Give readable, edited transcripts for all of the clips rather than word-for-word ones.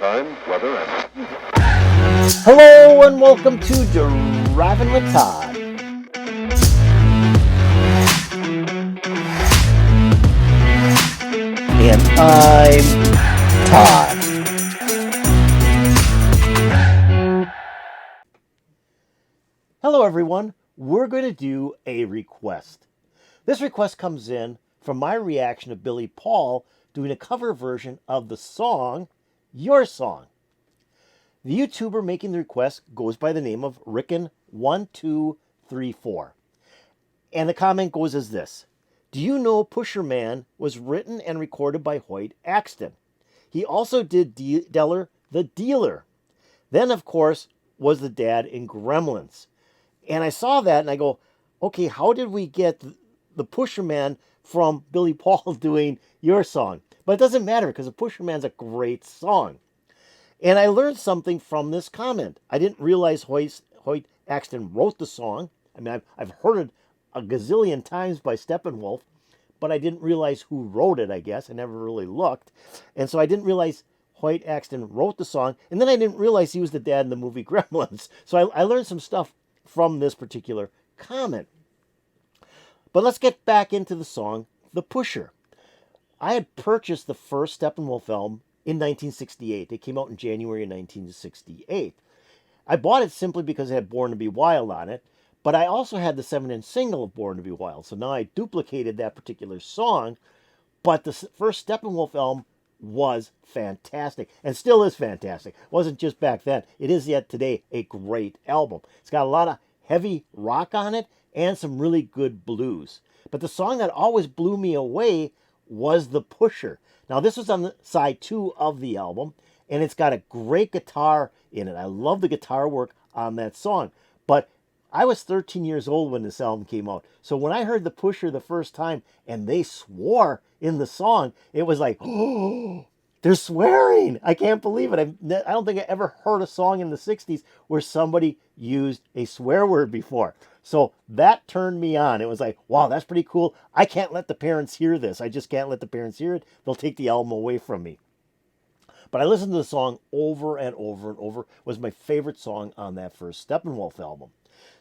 time, weather, and... Hello and welcome to Driving with Todd. And I'm Todd. Hello everyone. We're going to do a request. This request comes in from my reaction of Billy Paul doing a cover version of the song, Your Song. The YouTuber making the request goes by the name of Rickon1234. And the comment goes as this. Do you know Pusher Man was written and recorded by Hoyt Axton? He also did Deller the Dealer. Then, of course, was the dad in Gremlins. And I saw that and I go, okay, how did we get the Pusher Man from Billy Paul doing Your Song? But it doesn't matter because the Pusher Man's a great song. And I learned something from this comment. I didn't realize Hoyt Axton wrote the song. I mean, I've heard it a gazillion times by Steppenwolf, but I didn't realize who wrote it, I guess. I never really looked. And so I didn't realize Hoyt Axton wrote the song. And then I didn't realize he was the dad in the movie Gremlins. So I learned some stuff from this particular comment. But let's get back into the song, The Pusher. I had purchased the first Steppenwolf album in 1968. It came out in January of 1968. I bought it simply because it had Born to Be Wild on it, but I also had the 7-inch single of Born to Be Wild. So now I duplicated that particular song, but the first Steppenwolf album was fantastic and still is fantastic. It wasn't just back then. It is yet today a great album. It's got a lot of heavy rock on it and some really good blues. But the song that always blew me away was The Pusher. Now, this was on the side 2 of the album, and it's got a great guitar in it. I love the guitar work on that song. But I was 13 years old when this album came out. So when I heard The Pusher the first time and they swore in the song, it was like, oh, they're swearing. I can't believe it. I don't think I ever heard a song in the 60s where somebody used a swear word before. So that turned me on. It was like, wow, that's pretty cool. I can't let the parents hear this. I just can't let the parents hear it. They'll take the album away from me. But I listened to the song over and over and over. It was my favorite song on that first Steppenwolf album.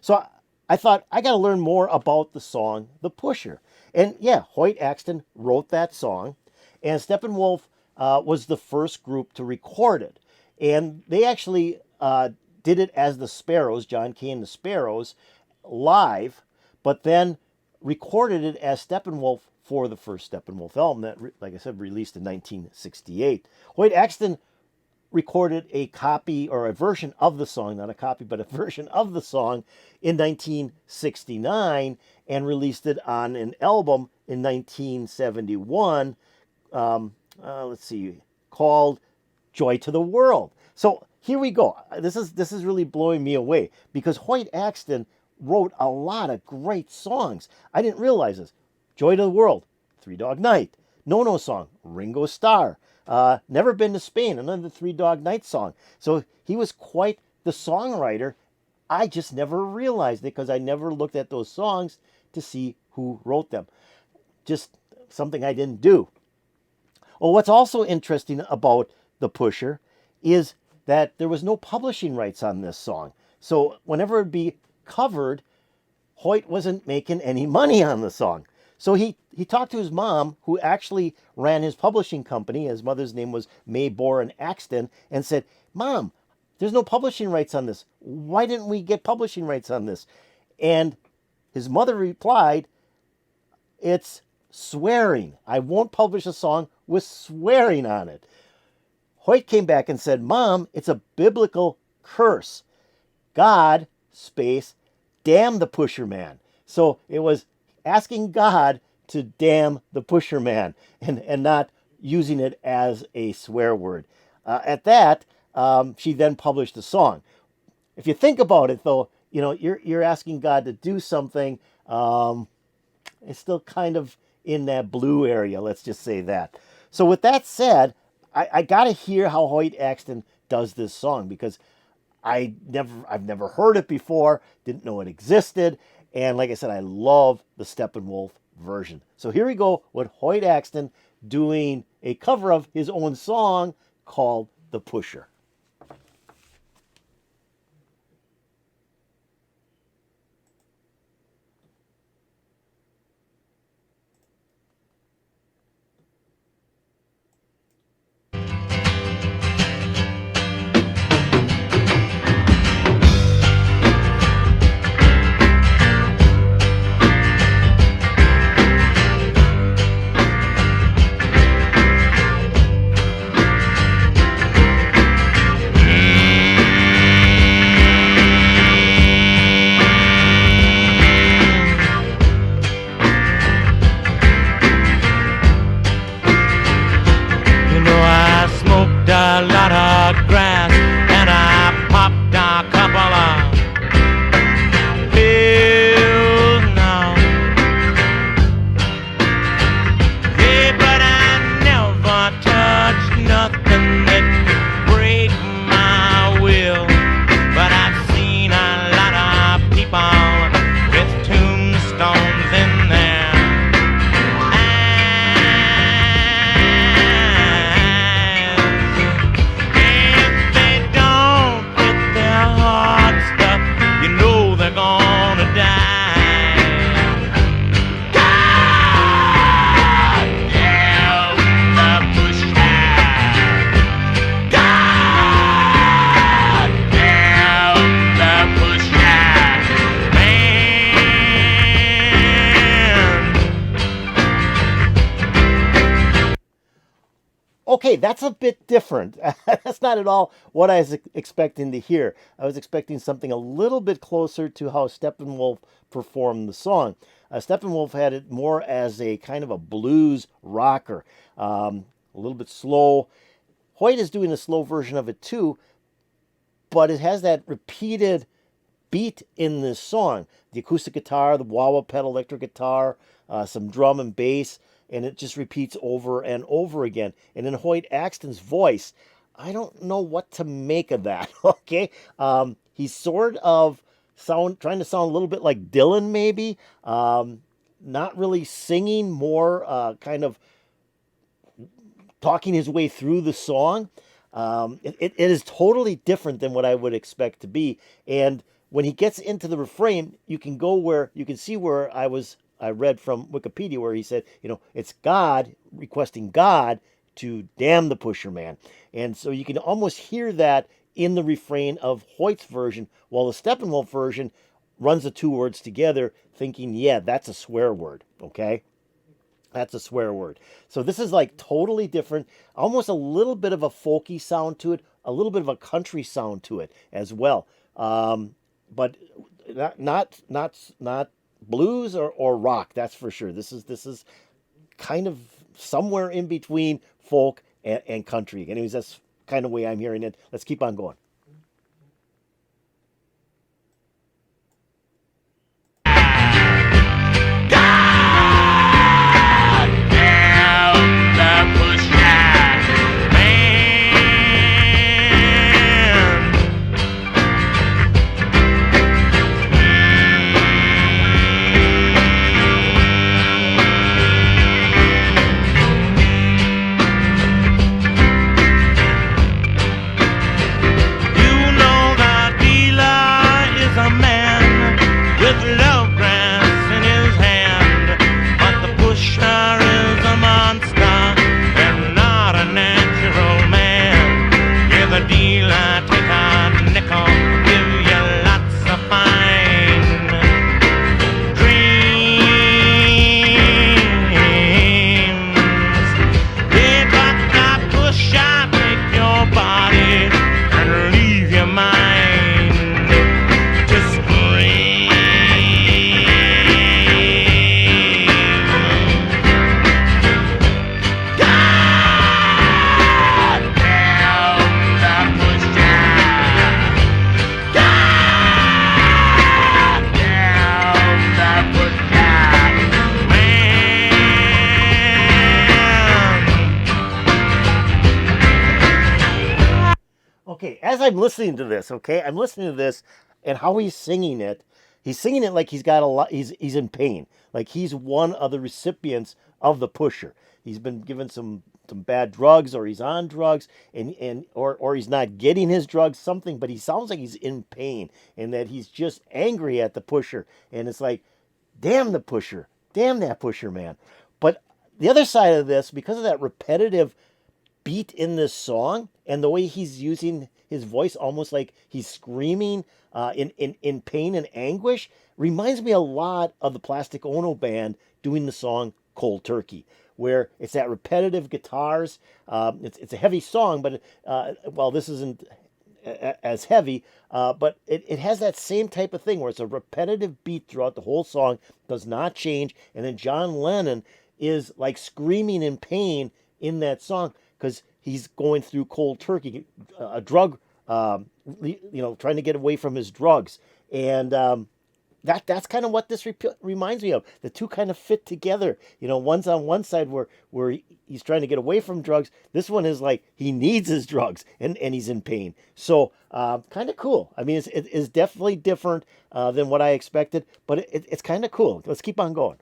So I thought, I got to learn more about the song, The Pusher. And yeah, Hoyt Axton wrote that song. And Steppenwolf was the first group to record it. And they actually did it as the Sparrows, John Kay and the Sparrows, live, but then recorded it as Steppenwolf for the first Steppenwolf album that, like I said, released in 1968. Hoyt Axton recorded a copy or a version of the song, not a copy, but a version of the song in 1969 and released it on an album in 1971, called Joy to the World. So here we go. This is really blowing me away because Hoyt Axton wrote a lot of great songs. I didn't realize this. Joy to the World, Three Dog Night. No No Song, Ringo Starr. Never Been to Spain, another Three Dog Night song. So he was quite the songwriter. I just never realized it because I never looked at those songs to see who wrote them. Just something I didn't do. Well, what's also interesting about The Pusher is that there was no publishing rights on this song. So whenever it'd be covered, Hoyt wasn't making any money on the song. So he talked to his mom, who actually ran his publishing company. His mother's name was May Boren Axton, and said, Mom, there's no publishing rights on this. Why didn't we get publishing rights on this? And his mother replied, it's swearing. I won't publish a song with swearing on it. Hoyt came back and said, Mom, it's a biblical curse. God, space, damn the Pusher Man. So it was asking God to damn the Pusher Man and not using it as a swear word. At that, she then published the song. If you think about it, though, you know, you're asking God to do something. It's still kind of in that blue area, let's just say that. So with that said, I got to hear how Hoyt Axton does this song because I've never heard it before, didn't know it existed, and like I said, I love the Steppenwolf version. So here we go with Hoyt Axton doing a cover of his own song called the pusher. You know I smoked a lot of grass and I popped a couple of pills now. Yeah, but I never touched nothing that could break my will. But I've seen a lot of people with tombstones in there. Okay, that's a bit different. That's not at all what I was expecting to hear. I was expecting something a little bit closer to how Steppenwolf performed the song. Steppenwolf had it more as a kind of a blues rocker, a little bit slow. Hoyt is doing a slow version of it too, but it has that repeated beat in this song. The acoustic guitar, the wah-wah pedal electric guitar, some drum and bass, and it just repeats over and over again. And in Hoyt Axton's voice, I don't know what to make of that. Okay, he's sort of trying to sound a little bit like Dylan, maybe. Not really singing, more kind of talking his way through the song. It is totally different than what I would expect to be. And when he gets into the refrain, you can see where I read from Wikipedia where he said, it's God requesting God to damn the pusher man. And so you can almost hear that in the refrain of Hoyt's version, while the Steppenwolf version runs the two words together, thinking, yeah, that's a swear word, okay? That's a swear word. So this is like totally different, almost a little bit of a folky sound to it, a little bit of a country sound to it as well. But not blues or rock, that's for sure. This is kind of somewhere in between folk and country. Anyways, that's kind of the way I'm hearing it. Let's keep on going. Okay, as I'm listening to this, I'm listening to this and how he's singing it. He's singing it like he's got a lot. He's in pain, like he's one of the recipients of the pusher. He's been given some some bad drugs, or he's on drugs, or he's not getting his drugs, something, but he sounds like he's in pain and that he's just angry at the pusher. And it's like, damn the pusher, damn that pusher, man. But the other side of this, because of that repetitive beat in this song and the way he's using his voice almost like he's screaming in pain and anguish, reminds me a lot of the Plastic Ono Band doing the song Cold Turkey, where it's that repetitive guitars. It's a heavy song, but well, this isn't as heavy, but it has that same type of thing where it's a repetitive beat throughout the whole song, does not change, and then John Lennon is like screaming in pain in that song because he's going through cold turkey, a drug, trying to get away from his drugs, and that's kind of what this reminds me of. The two kind of fit together. One's on one side where he's trying to get away from drugs. This one is like he needs his drugs and he's in pain. So kind of cool. I mean, it's definitely different than what I expected, but it's kind of cool. Let's keep on going.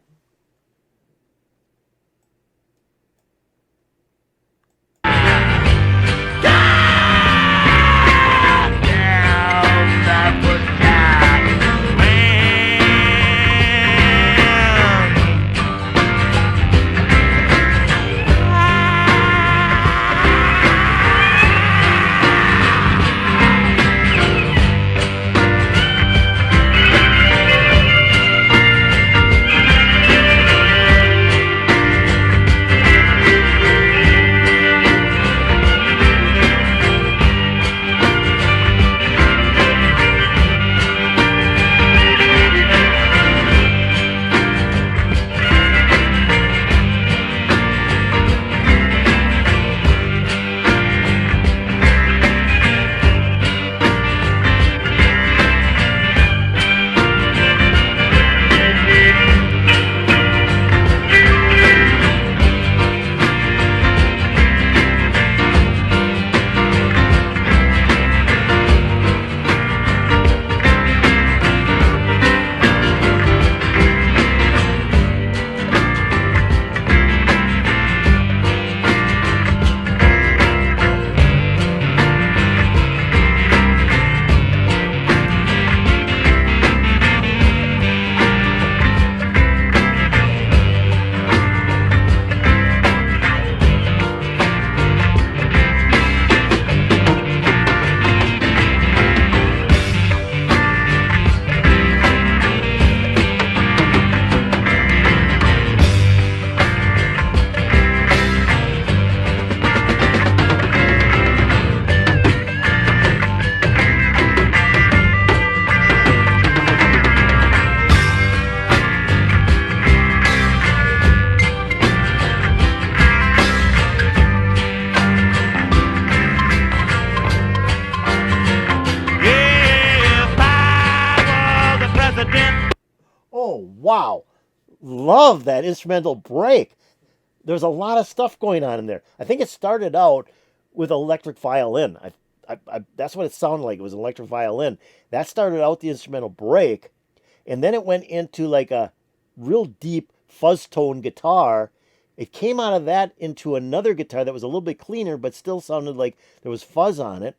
Wow, love that instrumental break. There's a lot of stuff going on in there. I think it started out with electric violin. That's what it sounded like. It was an electric violin. That started out the instrumental break, and then it went into like a real deep fuzz tone guitar. It came out of that into another guitar that was a little bit cleaner, but still sounded like there was fuzz on it.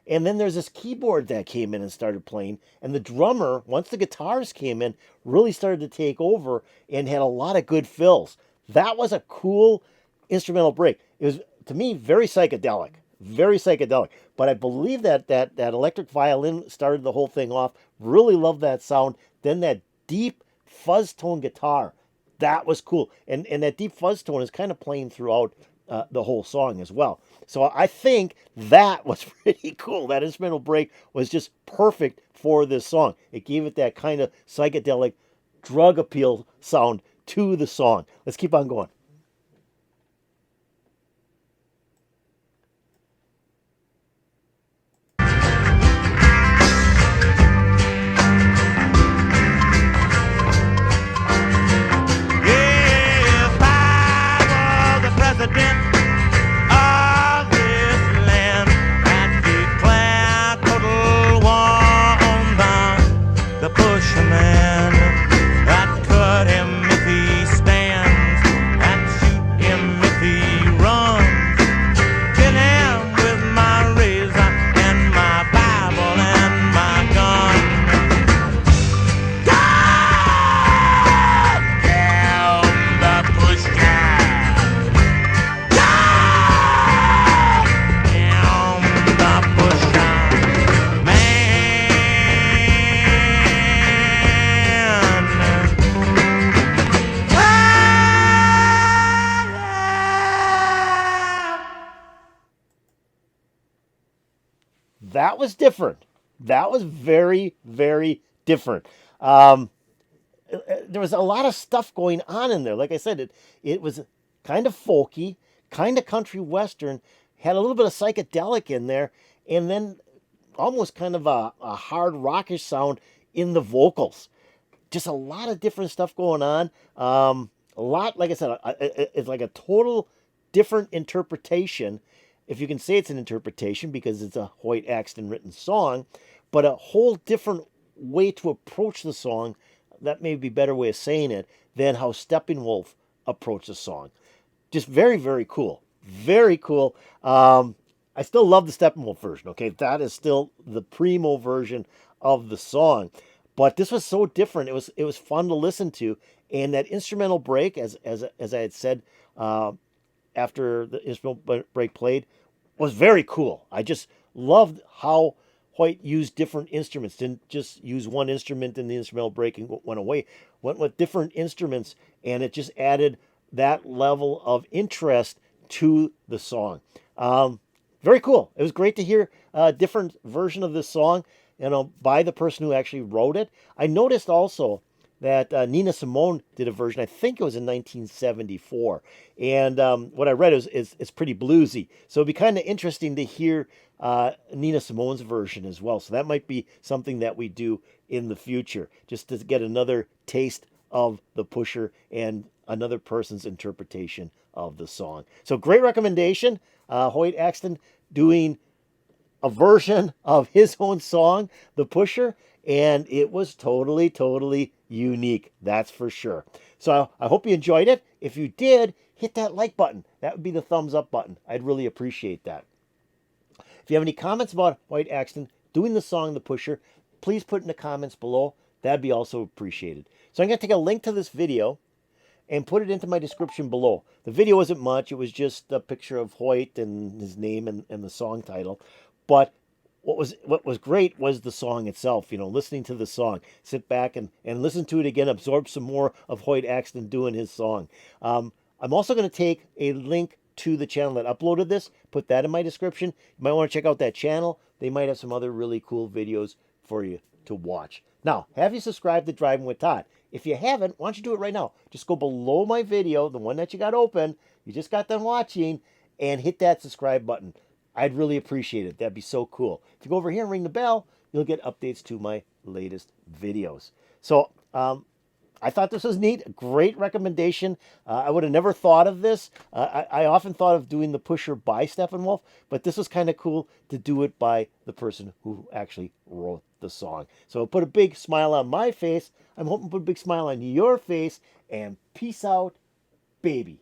And then there's this keyboard that came in and started playing. And the drummer, once the guitars came in, really started to take over and had a lot of good fills. That was a cool instrumental break. It was, to me, very psychedelic. Very psychedelic. But I believe that electric violin started the whole thing off. Really loved that sound. Then that deep fuzz tone guitar. That was cool. And that deep fuzz tone is kind of playing throughout the whole song as well. So I think that was pretty cool. That instrumental break was just perfect for this song. It gave it that kind of psychedelic drug appeal sound to the song. Let's keep on going. If I were the president of this land, I'd declare total war on the pusherman. I'd cut him if he stands, That was different. That was very, very different. Um, there was a lot of stuff going on in there. Like I said, it was kind of folky, kind of country western, had a little bit of psychedelic in there, and then almost kind of a hard rockish sound in the vocals. Just a lot of different stuff going on. A lot, like I said, it's like a total different interpretation. If you can say it's an interpretation because it's a Hoyt Axton written song, but a whole different way to approach the song. That may be a better way of saying it than how Steppenwolf approached the song. Just very, very cool. Very cool. I still love the Steppenwolf version. Okay, that is still the primo version of the song. But this was so different. It was fun to listen to, and that instrumental break, as I had said, after the instrumental break played, was very cool. I just loved how Hoyt used different instruments. Didn't just use one instrument in the instrumental break and went away. Went with different instruments, and it just added that level of interest to the song. Very cool. It was great to hear a different version of this song, by the person who actually wrote it. I noticed also that Nina Simone did a version. I think it was in 1974, and what I read is it's pretty bluesy. So it'd be kind of interesting to hear Nina Simone's version as well. So that might be something that we do in the future, just to get another taste of the Pusher and another person's interpretation of the song. So great recommendation, Hoyt Axton doing a version of his own song, The Pusher, and it was totally, totally unique. That's for sure. So I hope you enjoyed it. If you did, hit that like button. That would be the thumbs up button. I'd really appreciate that. If you have any comments about Hoyt Axton doing the song The Pusher, please put in the comments below. That'd be also appreciated. So I'm going to take a link to this video and put it into my description below. The video wasn't much. It was just a picture of Hoyt and his name and the song title. But what was great was the song itself, listening to the song. Sit back and listen to it again, absorb some more of Hoyt Axton doing his song. I'm also going to take a link to the channel that uploaded this, put that in my description. You might want to check out that channel. They might have some other really cool videos for you to watch. Now, have you subscribed to Driving with Todd? If you haven't, why don't you do it right now? Just go below my video, the one that you got open, you just got done watching, and hit that subscribe button. I'd really appreciate it. That'd be so cool. If you go over here and ring the bell, you'll get updates to my latest videos. So I thought this was neat. A great recommendation. I would have never thought of this. I often thought of doing The Pusher by Steppenwolf, but this was kind of cool to do it by the person who actually wrote the song. So it'll put a big smile on my face. I'm hoping to put a big smile on your face. And peace out, baby.